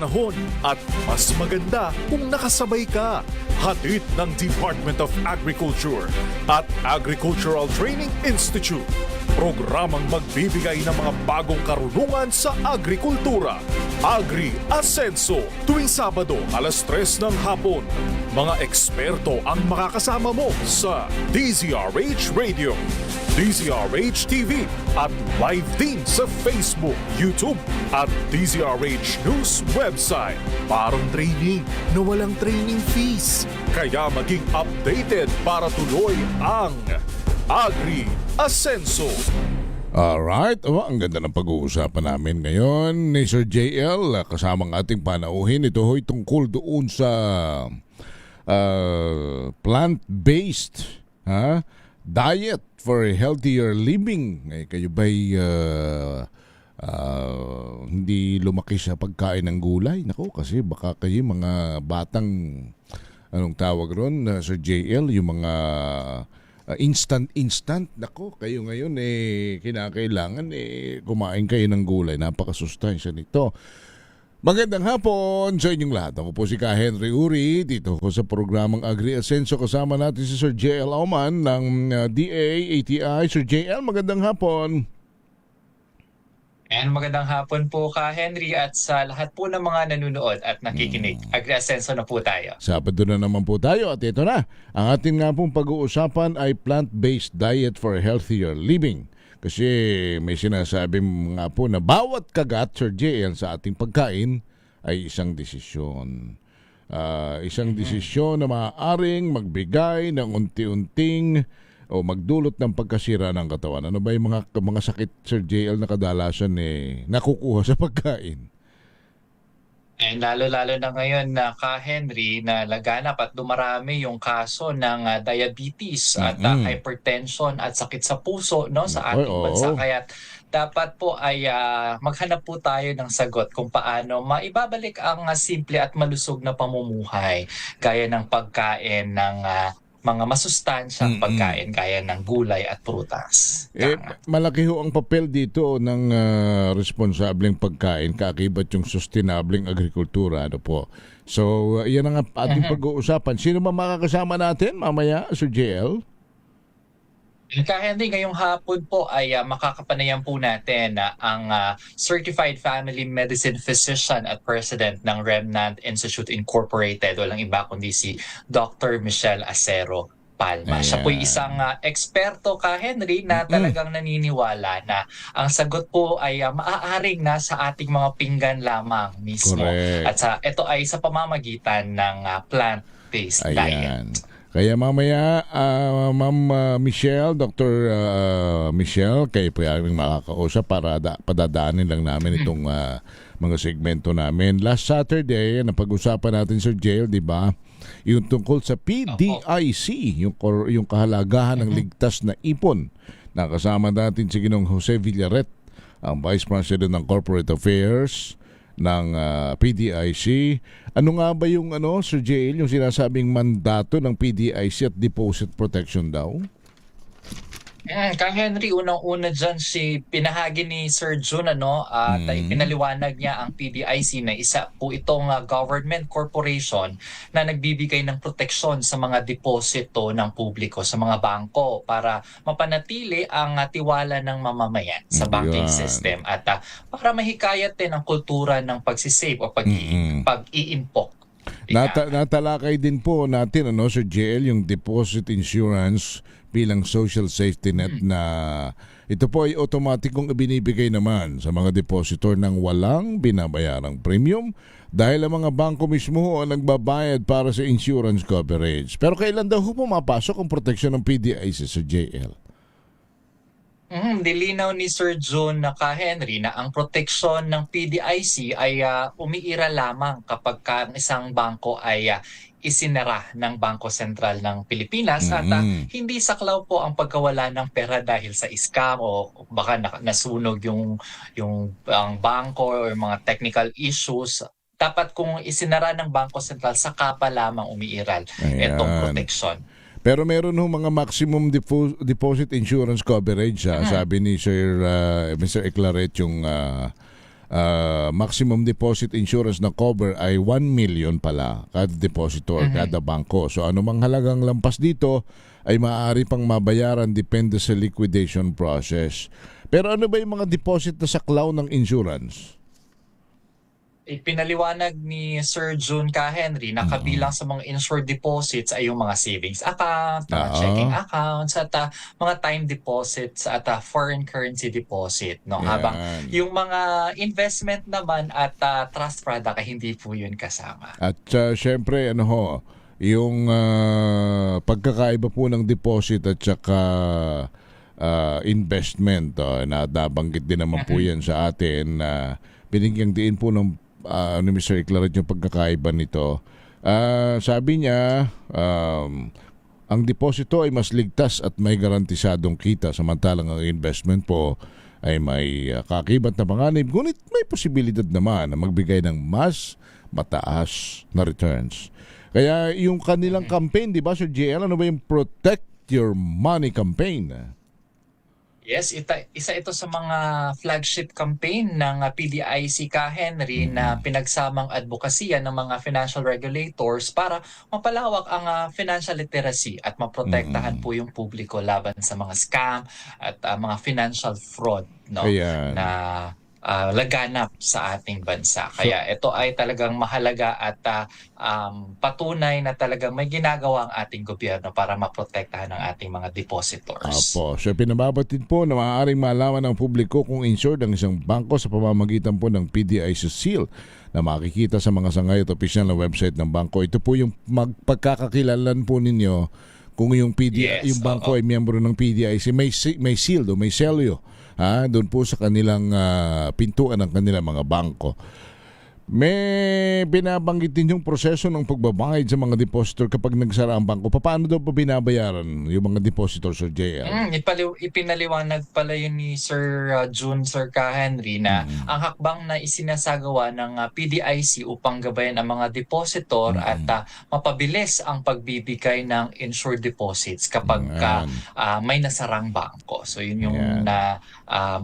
panahon at mas maganda kung nakasabay ka. Hatid ng Department of Agriculture at Agricultural Training Institute. Programang magbibigay ng mga bagong karunungan sa agrikultura. Agri Ascenso, tuwing Sabado alas 3 ng hapon. Mga eksperto ang makakasama mo sa DZRH Radio, DZRH TV at live din sa Facebook, YouTube at DZRH News website. Parang training na walang training fees. Kaya maging updated para tuloy ang Agri Ascenso. Alright, ang ganda ng pag-uusapan namin ngayon ni Sir JL kasamang ating panauhin. Ito ho'y tungkol doon sa plant-based diet for healthier living. Kayo ba'y hindi lumaki sa pagkain ng gulay? Nako, kasi baka kayo mga batang, anong tawag ron, Sir JL, yung mga instant. Nako, kayo ngayon kinakailangan kumain kayo ng gulay. Napakasustansya nito. Magandang hapon sa inyong lahat. Ako po si Ka Henry Uri, dito ko sa programang Agri Ascenso. Kasama natin si Sir JL Auman ng DA-ATI. Sir JL, magandang hapon. And magandang hapon po Ka Henry at sa lahat po ng mga nanonood at nakikinig. Agri Ascenso na po tayo. Sabado na naman po tayo at ito na. Ang ating nga pong pag-uusapan ay plant-based diet for healthier living. Kasi may sinasabi nga po na bawat kagat, Sir JL, sa ating pagkain ay isang desisyon. Isang desisyon na maaaring magbigay ng unti-unting o magdulot ng pagkasira ng katawan. Ano ba yung mga sakit, Sir JL, na kadalasan nakukuha sa pagkain? And lalo-lalo na ngayon na Ka Henry na laganap at dumarami yung kaso ng diabetes at hypertension at sakit sa puso sa ating bansa. Kaya dapat po ay maghanap po tayo ng sagot kung paano maibabalik ang simple at malusog na pamumuhay gaya ng pagkain ng mga masustansyang pagkain kaya ng gulay at prutas. Malaki ho ang papel dito ng responsableng pagkain, kaakibat yung sustainableng agrikultura. Ano po? So, yan ang ating pag-uusapan. Sino ba makakasama natin mamaya, Sir JL? Ka Henry, ngayong hapon po ay makakapanayan po natin ang Certified Family Medicine Physician at President ng Remnant Institute Incorporated. Walang iba kundi si Dr. Michelle Acero Palma. Ayan. Siya po isang eksperto, Ka Henry, na talagang naniniwala na ang sagot po ay maaaring nasa ating mga pinggan lamang mismo. Correct. At ito ay sa pamamagitan ng plant-based diet. Kaya mamaya, Ma'am Michelle, Dr. Michelle, kayo po yung makakausap para padadaanin lang namin itong mga segmento namin. Last Saturday, napag-usapan natin sa jail, di ba? Yung tungkol sa PDIC, yung kahalagahan ng ligtas na ipon. Nakasama natin si Ginong Jose Villaret, ang Vice President ng Corporate Affairs ng PDIC. Ano nga ba yung Sir JL, yung sinasabing mandato ng PDIC at deposit protection daw? Kang Henry, unang-una dyan pinahagi ni Sir Jun pinaliwanag niya ang PDIC na isa po itong government corporation na nagbibigay ng proteksyon sa mga deposito ng publiko sa mga bangko para mapanatili ang tiwala ng mamamayan sa banking system at para mahikayat din ang kultura ng pagsisave o pag-iimpok. Natalakay din po natin Sir JL, yung deposit insurance bilang social safety net na ito po ay automatikong ibinibigay naman sa mga depositor ng walang binabayarang premium dahil ang mga bangko mismo ang nagbabayad para sa insurance coverage. Pero kailan daw pumapasok ang proteksyon ng PDIC sa JL? Dilinaw ni Sir Jun na Ka Henry na ang proteksyon ng PDIC ay umiira lamang kapag ang isang bangko ay isinara ng Bangko Sentral ng Pilipinas at hindi saklaw po ang pagkawala ng pera dahil sa scam o baka nasunog ang bangko o mga technical issues. Dapat kung isinara ng Bangko Sentral, saka pa lamang umiiral itong proteksyon. Pero meron mga maximum deposit insurance coverage, sabi ni Sir Mr. Eclaret, yung maximum deposit insurance na cover ay 1 million pala kada depositor, kada bangko. So anumang halagang lampas dito ay maaari pang mabayaran depende sa liquidation process. Pero ano ba yung mga deposit na saklaw ng insurance? Ipinaliwanag ni Sir June Henry na kabilang sa mga insured deposits ay yung mga savings account, mga checking accounts, at mga time deposits at foreign currency deposit. No? Habang yung mga investment naman at trust product ay hindi po yun kasama. At syempre, yung pagkakaiba po ng deposit at saka investment, na nabanggit din naman po yan sa atin, binigyang diin po ng ni Mr. Eclaret yung pagkakaiba nito. Sabi niya, ang deposito ay mas ligtas at may garantisadong kita, samantalang ang investment po ay may kakibat na panganib, ngunit may posibilidad naman na magbigay ng mas mataas na returns. Kaya yung kanilang campaign, di ba, Sir JL, ano ba yung Protect Your Money campaign? Yes, isa ito sa mga flagship campaign ng PDIC Henry na pinagsamang advokasya ng mga financial regulators para mapalawak ang financial literacy at maprotektahan po yung publiko laban sa mga scam at mga financial fraud, no? Ayan. Na laganap sa ating bansa. Kaya ito ay talagang mahalaga at patunay na talagang may ginagawa ang ating gobyerno para maprotektahan ang ating mga depositors. Apo. So pinababatid po na maaaring malaman ng publiko kung insured ang isang bangko sa pamamagitan po ng PDIC seal na makikita sa mga sangay at opisyal na website ng bangko. Ito po yung magpagkakakilalan po ninyo kung yung yung bangko ay miyembro ng PDIC, may seal do, may selyo. Doon po sa kanilang pintuan ng kanilang mga bangko. May binabanggit din yung proseso ng pagbabayad sa mga depositor kapag nagsara ang bangko. Paano daw pa binabayaran yung mga depositor, Sir JL? Ipinaliwanag pala yun ni Sir June, Sir Henry, na ang hakbang na isinasagawa ng PDIC upang gabayan ang mga depositor at mapabilis ang pagbibigay ng insured deposits kapag may nasarang bangko. So yun yung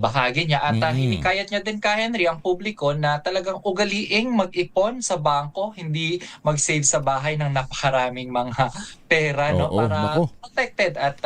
bahagi niya. At hinikayat niya din, Henry, ang publiko na talagang ugaliin mag-ipon sa bangko, hindi mag-save sa bahay ng napakaraming mga pera, no, para protected at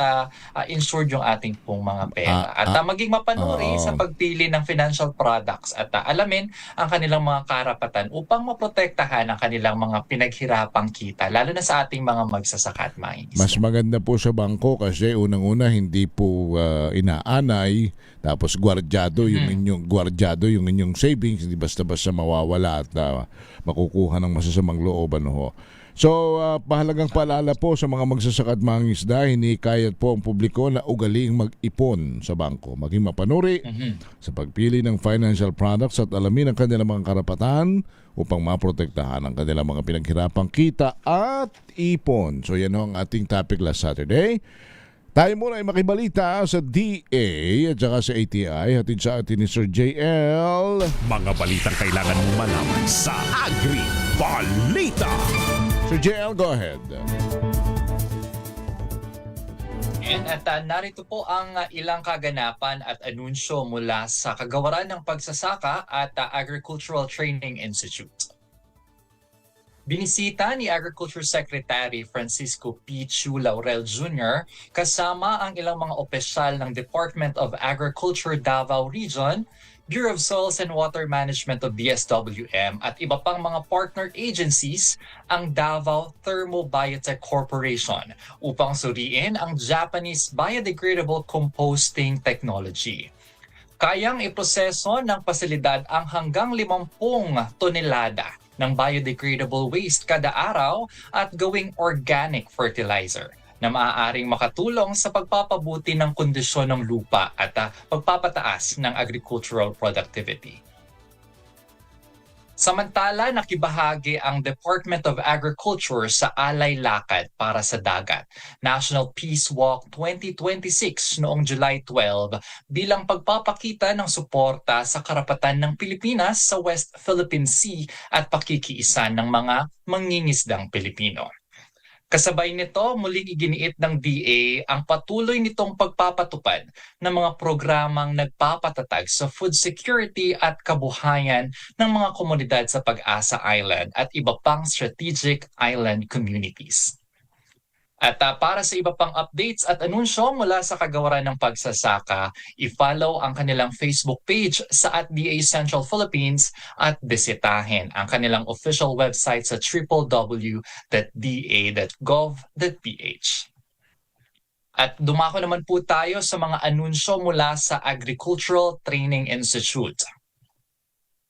insured yung ating pong mga pera. At maging mapanuri sa pagpili ng financial products at alamin ang kanilang mga karapatan upang maprotektahan ang kanilang mga pinaghirapang kita, lalo na sa ating mga magsasaka at mga Mas maganda po sa bangko kasi unang-una hindi po inaanay, tapos gwardyado yung inyong savings, hindi basta-basta mawawala at makukuha ng masasamang loob. So, pahalagang paalala po sa mga magsasaka at mangingisda, hinikayat po ang publiko na ugaling mag-ipon sa bangko. Maging mapanuri sa pagpili ng financial products at alamin ang kanilang mga karapatan upang maprotektahan ang kanilang mga pinaghirapang kita at ipon. So, yan ang ating topic last Saturday. Tayo muna ay makibalita sa DA at saka sa ATI. Hatid sa atin ni Sir JL. Mga balitang kailangan mong malaman sa Agri Balita. Sir JL, go ahead. At narito po ang ilang kaganapan at anunsyo mula sa Kagawaran ng Pagsasaka at Agricultural Training Institute. Binisita ni Agriculture Secretary Francisco P. Chu Laurel Jr. kasama ang ilang mga opisyal ng Department of Agriculture Davao Region, Bureau of Soils and Water Management of DSWM at iba pang mga partner agencies ang Davao Thermobiotech Corporation upang suriin ang Japanese biodegradable composting technology. Kayang iproseso ng pasilidad ang hanggang 50 tonelada ng biodegradable waste kada araw at gawing organic fertilizer na maaaring makatulong sa pagpapabuti ng kondisyon ng lupa at pagpapataas ng agricultural productivity. Samantala, nakibahagi ang Department of Agriculture sa Alay Lakad para sa Dagat, National Peace Walk 2026 noong July 12 bilang pagpapakita ng suporta sa karapatan ng Pilipinas sa West Philippine Sea at pakikiisa ng mga mangingisdang Pilipino. Kasabay nito, muling iginiit ng DA ang patuloy nitong pagpapatupad ng mga programang nagpapatatag sa food security at kabuhayan ng mga komunidad sa Pag-asa Island at iba pang strategic island communities. At para sa iba pang updates at anunsyo mula sa Kagawaran ng Pagsasaka, i-follow ang kanilang Facebook page sa @DA Central Philippines at bisitahin ang kanilang official website sa www.da.gov.ph. At dumako naman po tayo sa mga anunsyo mula sa Agricultural Training Institute.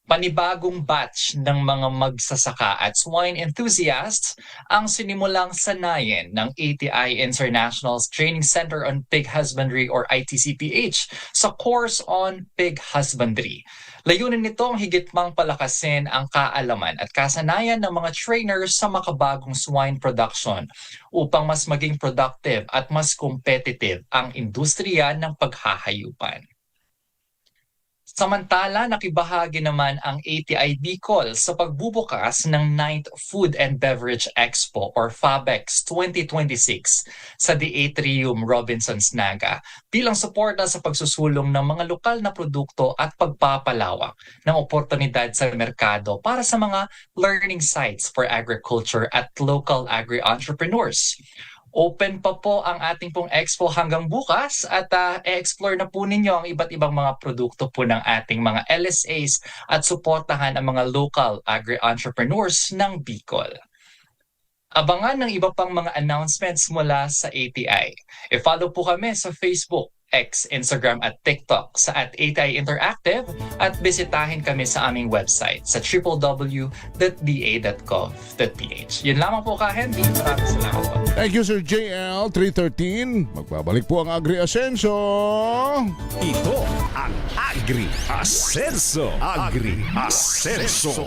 Panibagong batch ng mga magsasaka at swine enthusiasts ang sinimulang sanayin ng ATI International's Training Center on Pig Husbandry or ITCPH sa course on pig husbandry. Layunin nitong higit mang palakasin ang kaalaman at kasanayan ng mga trainers sa makabagong swine production upang mas maging productive at mas competitive ang industriya ng paghahayupan. Samantala, nakibahagi naman ang ATI Bicol sa pagbubukas ng 9th Food and Beverage Expo or FABEX 2026 sa The Atrium Robinsons Naga bilang suporta sa pagsusulong ng mga lokal na produkto at pagpapalawak ng oportunidad sa merkado para sa mga learning sites for agriculture at local agri-entrepreneurs. Open pa po ang ating pong expo hanggang bukas at e-explore na po ninyo ang iba't ibang mga produkto po ng ating mga LSAs at suportahan ang mga local agri-entrepreneurs ng Bicol. Abangan ng iba pang mga announcements mula sa ATI. E-follow po kami sa Facebook, X, Instagram at TikTok sa @ATI Interactive at bisitahin kami sa aming website sa www.da.gov.ph. Yun lamang po ka-Henry. Maraming salamat po. Thank you, Sir JL 313. Magbabalik po ang Agri-Asenso. Ito ang Agri-Asenso. Agri-Asenso.